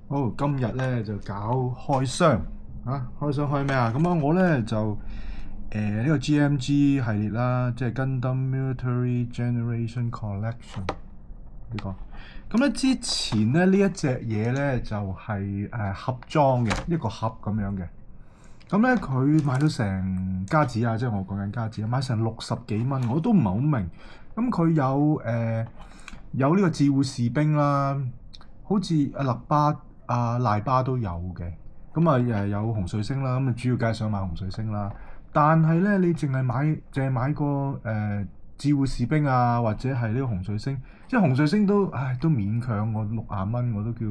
好，今日咧就搞開箱開箱開咩啊？咁啊，我咧就呢個 GMG 系列啦，即係 Gundam Military Generation Collection 呢個。咁咧之前咧呢一隻嘢咧就係盒裝嘅一個盒咁樣嘅。咁咧佢買到成加紙啊，即係我講緊加紙，買成60幾蚊，我都唔係好明。咁佢有呢個自護士兵啦，好似阿勒巴、阿賴巴都有嘅。咁啊有紅水星啦，咁啊主要梗係想買紅水星啦。但係咧你淨係買個自護士兵啊，或者係呢個紅水星，即係紅水星都勉強我60蚊，我都叫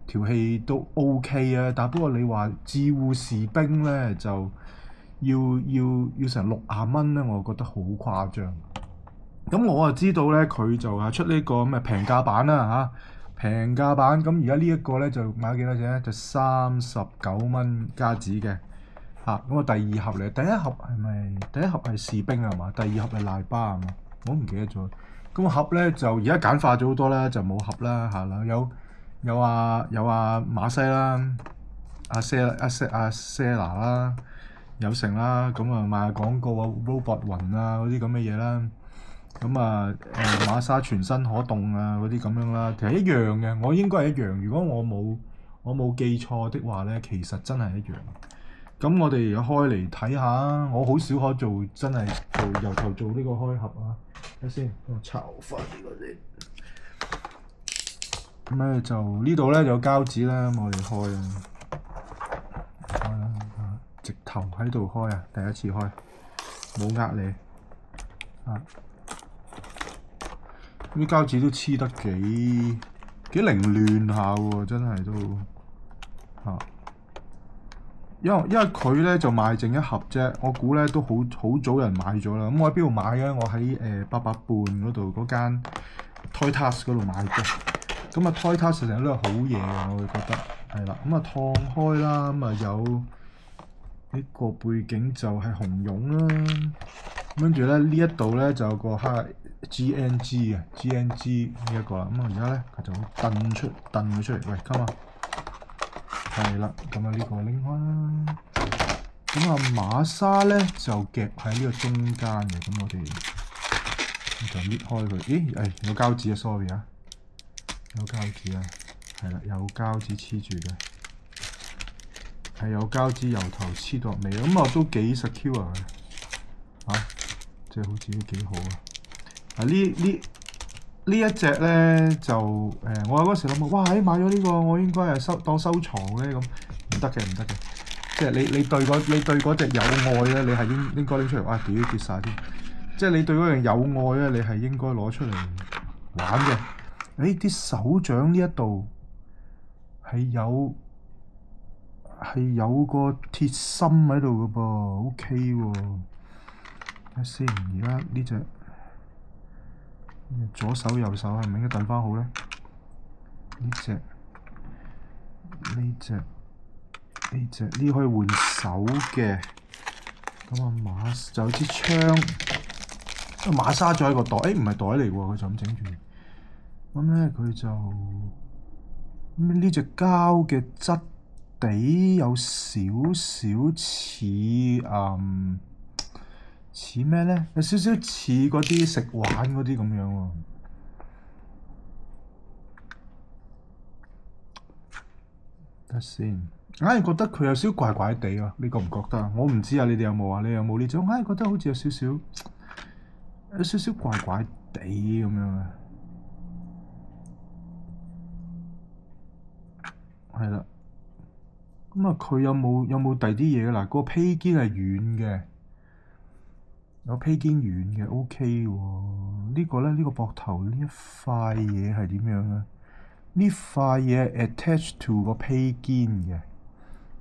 條氣都 OK 啊。但不過你話自護士兵咧就要成60蚊咧，我覺得好誇張。咁我就知道咧，佢就係出呢個咁嘅平價版啦平價版。咁而家呢一個咧就買咗幾多錢咧？就39蚊加紙嘅咁啊，第二盒嚟，第一盒係士兵係嘛？第二盒係賴巴係嘛？我唔記得咗。咁個盒咧就而家簡化咗好多啦，就冇盒啦啦，有馬西啦，阿 Sela 啦，有成啦，咁啊賣下廣告啊 robot 雲啊嗰啲咁嘅嘢啦。咁馬莎全身可動啊嗰啲咁樣啦，其實一樣嘅，我應該係一樣。如果我冇記錯的話咧，其實真係一樣。咁我哋而家開嚟睇下，我好少可做真係由頭做呢個開盒啊。睇先，我抄翻呢個先。咁咧就呢度咧有膠紙啦，咁我哋開直頭喺度開啊，第一次開，冇呃你啲膠紙都黐得幾凌亂下喎，真係都因為佢咧就賣剩一盒啫，我估咧都好早人買咗啦。咁我喺邊度買嘅？我喺800伴嗰度嗰間 Toy Task 嗰度買嘅。咁Toy Task 成日都係好嘢嘅，我會覺得係啦。咁燙開啦，咁有呢個背景就係紅絨啦。跟住咧呢一度咧就有個GNG 嘅 GNG 呢一個啦。咁而家咧佢就掟咗出嚟，喂，come 啊！係啦，咁呢個拎開啦。咁馬莎咧就夾喺呢個中間嘅，咁我哋就搣開佢。咦？有膠紙啊 ，sorry 啊，有膠紙啊，係啦，有膠紙黐住嘅，係有膠紙由頭黐到尾，咁都幾 secure 嘅，即係好似都幾好啊！呢一隻咧就我嗰時諗過，哇！買咗呢個，我應該係當收藏咧咁，唔得嘅，即係你對嗰隻有愛咧，你係應該拎出嚟，哇！屌跌晒添，即係你對嗰樣有愛咧，你係應該攞出嚟玩嘅。啲手掌呢一度係有個鐵心喺度嘅噃，OK 喎。睇下先，而家呢隻。左手右手係咪應該等翻好咧？呢可以換手嘅。咁就有支槍，馬莎咗喺個袋，唔係袋嚟喎，佢就咁整住。咁咧佢就呢隻膠嘅質地有少少似咩咧？有少少似嗰啲食玩嗰啲咁樣喎。得先，硬係覺得佢有少少怪怪地啊！你覺唔覺得啊？我唔知啊，你哋有冇啊？你有冇呢種？硬係覺得好似有少少怪怪地咁樣啊。係啦。佢有冇第啲嘢嗱？個披肩係軟嘅。有披肩軟嘅 OK 喎，呢個咧呢個膊頭呢一塊嘢係點樣啊？呢塊嘢 attach to 個披肩嘅，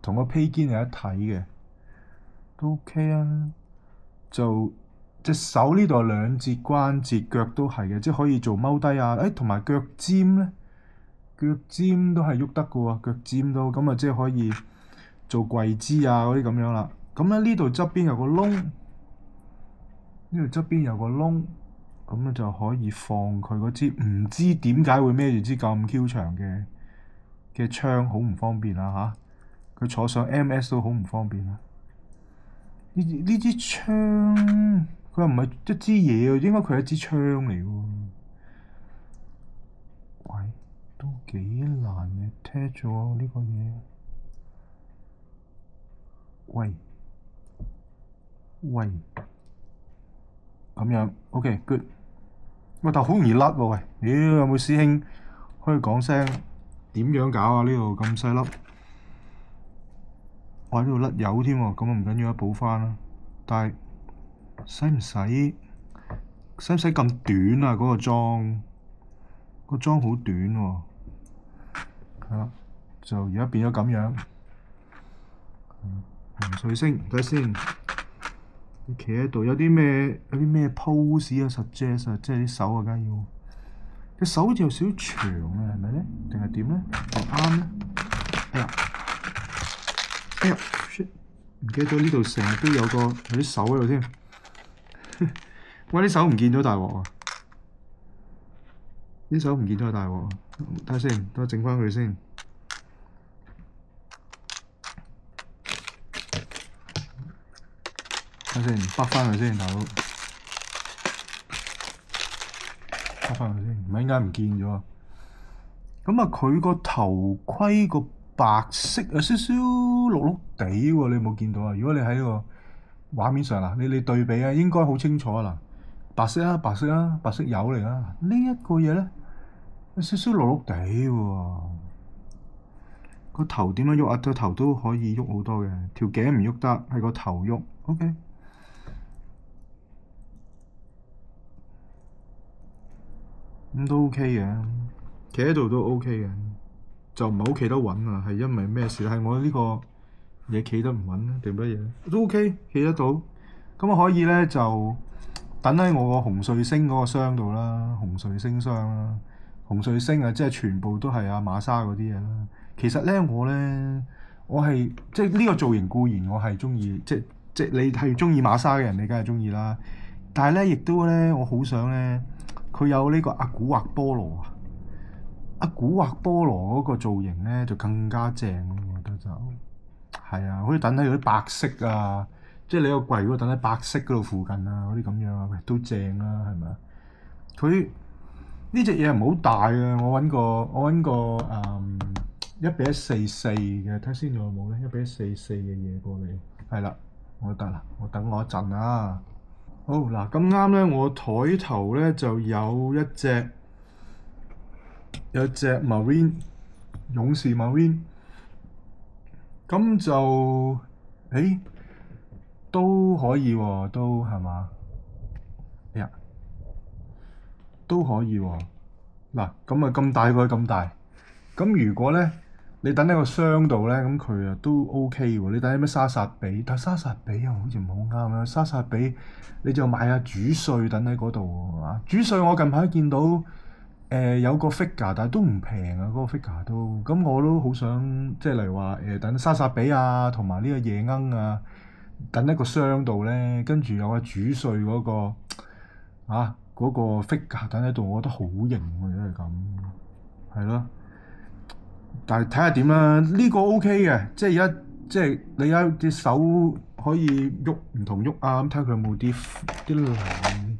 同個披肩係一體嘅，都 OK 啊。就隻手呢度係兩節關節，腳都係嘅，即係可以做踎低啊。同埋腳尖咧，腳尖都係喐得嘅喎，腳尖都咁啊，即係可以做跪姿啊嗰啲咁樣啦。咁咧呢度側邊有個窿。呢度側邊有個窿，就可以放佢嗰支唔知點解會孭住支咁 Q 長嘅嘅窗好唔方便啊嚇！佢坐上 MS 都好唔方便啊！呢支槍佢又唔係一支嘢喎，應該佢係一支槍嚟喎。喂，都幾難嘅，attach咗呢個嘢。喂，咁樣 OK，good。喂，但好容易甩喎，喂！有冇師兄可以講聲點樣搞啊？呢度咁細粒，我喺呢度甩油添喎，咁啊唔緊要，補翻啦。但係使唔使咁短啊？嗰個裝好短喎，係啦，就而家變咗咁樣。紅水星，睇下先。你企喺度有啲咩 pose 啊 suggest 啊，即係啲手啊，梗係要隻手好似有少少長啊，係咪咧？定係點咧？啱咧？哎呀 shit！ 唔記得咗呢度成日都有啲手喺度添。喂，啲手唔見咗大鑊啊！啲手唔見咗大鑊，睇下先，等我整翻佢先。睇下先，bắt翻佢先，大佬。bắt翻佢先，唔係應該唔見咗啊？咁啊，佢個頭盔個白色有少少綠綠地喎，你有冇見到啊？如果你喺個畫面上嗱，你對比啊，應該好清楚啊嗱，白色啊，白色油嚟啦。呢一個嘢咧有少少綠綠地喎。個頭點樣喐啊？個頭都可以喐好多嘅，條頸唔喐得，係個頭喐。OK。咁都 OK 嘅，企喺度都 OK 嘅，就唔係好企得穩啊！係因為咩事？係我呢個嘢企得唔穩咧，定乜嘢？都 OK，企得到。咁我可以咧就等喺我個紅瑞星嗰個箱度啦，紅瑞星箱啦。紅瑞星啊，即係全部都係阿馬莎嗰啲嘢啦。其實咧，我係即係呢個造型固然我係中意，即你係中意馬莎嘅人，你梗係中意啦。但係咧，亦都咧，我好想咧。佢有呢個阿古惑菠蘿啊！阿古惑菠蘿嗰個造型咧就更加正，我覺得就係啊，好似等喺嗰啲白色啊，即係你個櫃如果等喺白色嗰度附近啊，嗰啲咁樣啊，都正啦，係咪啊？佢呢隻嘢唔好大啊！我揾個1:1:44嘅，睇先仲有冇咧？1:1:44嘅嘢過嚟，係啦，我得啦，等我一陣啊！好嗱，咁啱咧，我台頭咧就有一隻 Marine 勇士 Marine，咁就都可以喎，都係嘛？哎呀，都可以喎。嗱，咁啊咁大個咁大，咁如果咧你等喺個箱度咧，咁佢啊都 OK 喎。你等喺咩莎薩比，但莎薩比又好似唔好啱啦。莎薩比你就買下主帥等喺嗰度喎，係嘛？主帥我近排見到有個 figure，但係都唔平啊，嗰個 figure 都。咁我都好想即係例如話等莎薩比啊，同埋呢個夜鶯啊，等喺個箱度咧，跟住有個主帥嗰個嗰個 figure 等喺度，我覺得好型喎，如果係咁，係咯。但係睇下點啦，呢個 OK 嘅，即係而家即係你而家隻手可以喐唔同喐啊，咁睇下佢有冇啲紋。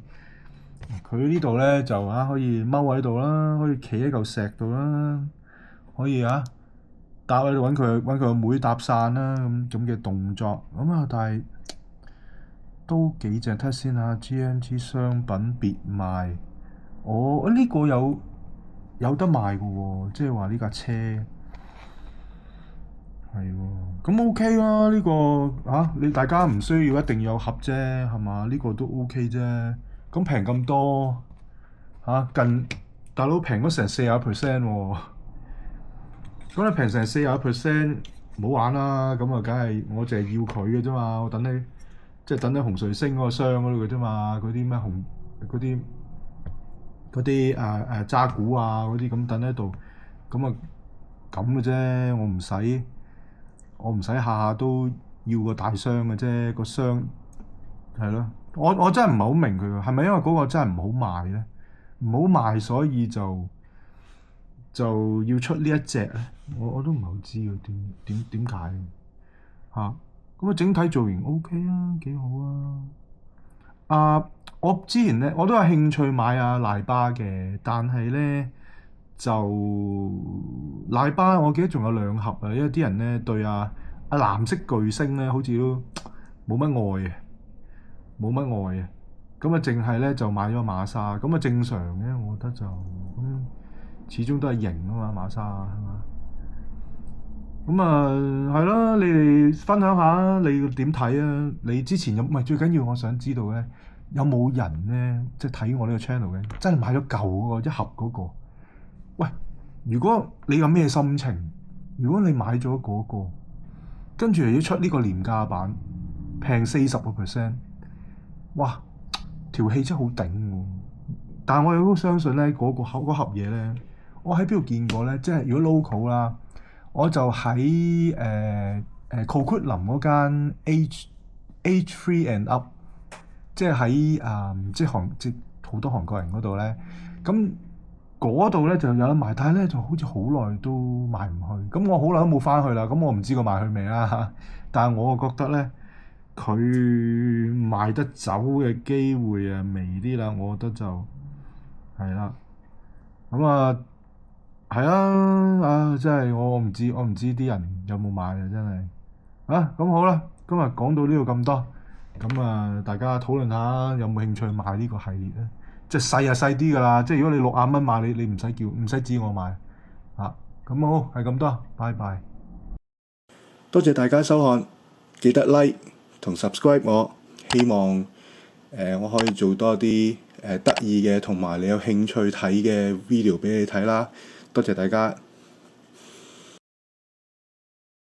佢呢度咧就可以踎喺度啦，可以企喺嚿石度啦，可以搭喺度揾佢個妹搭訕啦，咁嘅動作咁啊，但係都幾正。睇下先啊 GMT 商品別賣，呢個有得賣嘅喎，即係話呢架車係喎，咁 OK 啦。呢個你大家唔需要一定要有盒啫，係嘛？呢個都 OK 啫。咁平咁多近大佬平咗成40% 喎。咁你平成40%，唔好玩啦。咁啊，梗係我淨係要佢嘅啫嘛。我等你即係等喺紅瑞星嗰個箱嗰度嘅啫嘛。嗰啲咩嗰啲渣古啊嗰啲咁等喺度，咁啊咁嘅啫。我唔使下下都要個大箱嘅啫。個箱係咯，我真係唔係好明佢喎，係咪因為嗰個真係唔好賣咧？唔好賣所以就就要出呢一隻咧，我都唔係好知喎，點解嚇？咁啊，整體造型 OK 啊，幾好啊！我之前咧我都有興趣買賴巴嘅，但係咧就賴巴我記得仲有兩盒啊，因為啲人咧對藍色巨星咧好似都冇乜愛嘅，冇乜愛嘅。咁啊，淨係咧就買咗馬莎，咁啊正常嘅，我覺得就始終都係型啊嘛，馬莎係嘛？咁係咯，你哋分享下你點睇啊？你之前有唔係最緊要？我想知道咧，有冇人咧即係睇我呢個 channel 嘅，真係買咗舊嗰個一盒嗰個？喂，如果你有咩心情？如果你買咗嗰個，跟住又要出呢個廉價版，平40%，哇！條氣真係好頂喎。但係我亦都相信咧，嗰盒嘢咧，我喺邊度見過咧？即係如果 local 啦。我就喺Coquitlam 嗰間 H3 and Up， 即係喺即係好多韓國人嗰度咧。咁嗰度咧就有得賣，但係咧就好似好耐都賣唔去。咁我好耐都冇翻去啦。咁我唔知佢賣去未啦。但係我覺得咧，佢賣得走嘅機會微啲啦。我覺得就係啦。咁係啊！真係我唔知啲人有冇買啊！真係咁好啦，今日講到呢度咁多，咁大家討論下有冇興趣買呢個系列咧？即係細就細啲噶啦，即係如果你60蚊買，你唔使指我買咁好，係咁多，拜拜。多謝大家收看，記得 like 同 subscribe 我，希望我可以做多啲得意嘅同埋你有興趣睇嘅 video 俾你睇啦。多謝大家。